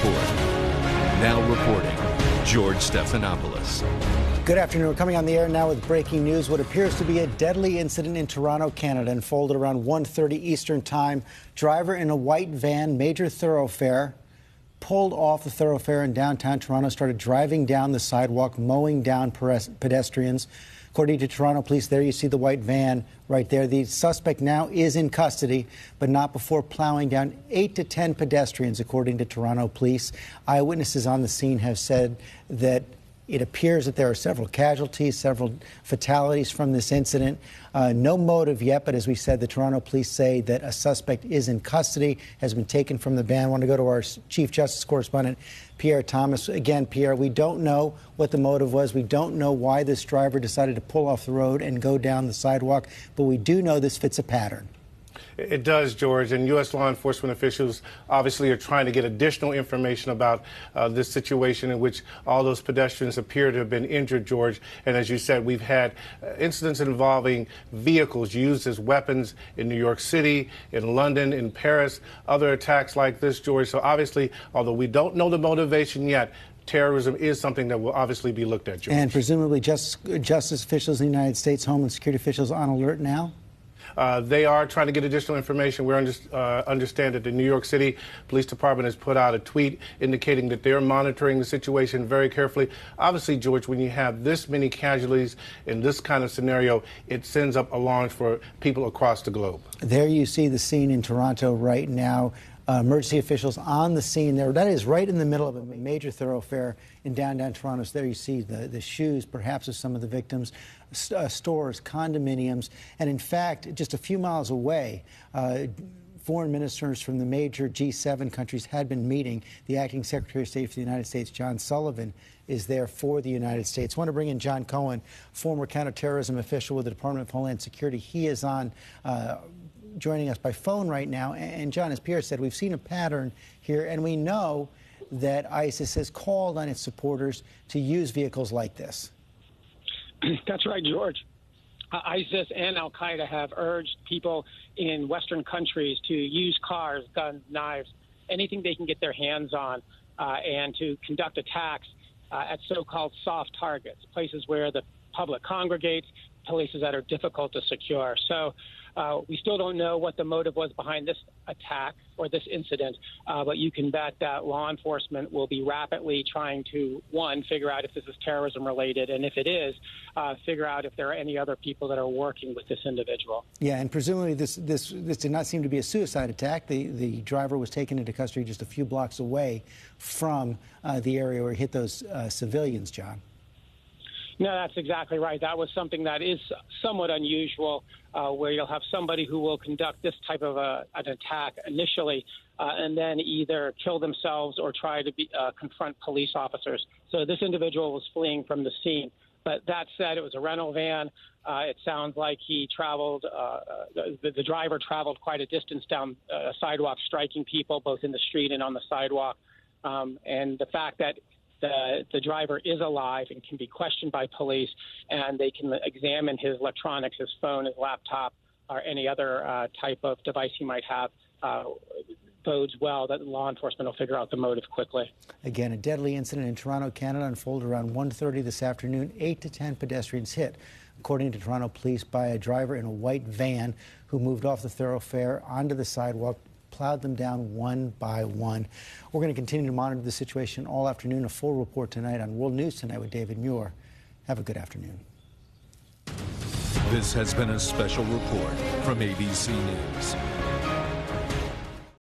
report. Now reporting, George Stephanopoulos. Good afternoon. We're coming on the air now with breaking news. What appears to be a deadly incident in Toronto, Canada, unfolded around 1:30 Eastern Time. Driver in a white van, major thoroughfare, pulled off the thoroughfare in downtown Toronto, started driving down the sidewalk, mowing down pedestrians. According to Toronto police, there you see the white van right there. The suspect now is in custody, but not before plowing down 8 to 10 pedestrians, according to Toronto police. Eyewitnesses on the scene have said that it appears that there are several casualties, several fatalities from this incident. No motive yet, but as we said, the Toronto police say that a suspect is in custody, has been taken from the van. I want to go to our Chief Justice correspondent, Pierre Thomas. Again, Pierre, we don't know what the motive was. We don't know why this driver decided to pull off the road and go down the sidewalk, but we do know this fits a pattern. It does, George, and U.S. law enforcement officials obviously are trying to get additional information about this situation in which all those pedestrians appear to have been injured, George. And as you said, we've had incidents involving vehicles used as weapons in New York City, in London, in Paris, other attacks like this, George. So obviously, although we don't know the motivation yet, terrorism is something that will obviously be looked at, George. And presumably justice officials in the United States, Homeland Security officials on alert now? They are trying to get additional information. We understand that the New York City Police Department has put out a tweet indicating that they're monitoring the situation very carefully. Obviously, George, when you have this many casualties in this kind of scenario, it sends up alarms for people across the globe. There you see the scene in Toronto right now. Emergency officials on the scene there. That is right in the middle of a major thoroughfare in downtown Toronto. So there you see the shoes, perhaps, of some of the victims, stores, condominiums. And in fact, just a few miles away, foreign ministers from the major G7 countries had been meeting. The acting Secretary of State for the United States, John Sullivan, is there for the United States. I want to bring in John Cohen, former counterterrorism official with the Department of Homeland Security. He is on joining us by phone right now. And John, as Pierre said, we've seen a pattern here, and we know that ISIS has called on its supporters to use vehicles like this. That's right, George. ISIS and al-Qaeda have urged people in Western countries to use cars, guns, knives, anything they can get their hands on, and to conduct attacks at so-called soft targets, places where the public congregates, places that are difficult to secure. So we still don't know what the motive was behind this attack or this incident, but you can bet that law enforcement will be rapidly trying to, one, figure out if this is terrorism related, and if it is, figure out if there are any other people that are working with this individual. Yeah, and presumably this did not seem to be a suicide attack. The driver was taken into custody just a few blocks away from the area where he hit those civilians, John. No, that's exactly right. That was something that is somewhat unusual, where you'll have somebody who will conduct this type of an attack initially and then either kill themselves or try to confront police officers. So this individual was fleeing from the scene. But that said, it was a rental van. It sounds like he traveled, the driver traveled quite a distance down a sidewalk, striking people both in the street and on the sidewalk. And the fact that the driver is alive and can be questioned by police, and they can examine his electronics, his phone, his laptop, or any other type of device he might have, bodes well that law enforcement will figure out the motive quickly. Again, a deadly incident in Toronto, Canada, unfolded around 1:30 this afternoon. 8 to 10 pedestrians hit, according to Toronto police, by a driver in a white van who moved off the thoroughfare onto the sidewalk, plowed them down one by one. We're going to continue to monitor the situation all afternoon. A full report tonight on World News Tonight with David Muir. Have a good afternoon. This has been a special report from ABC News.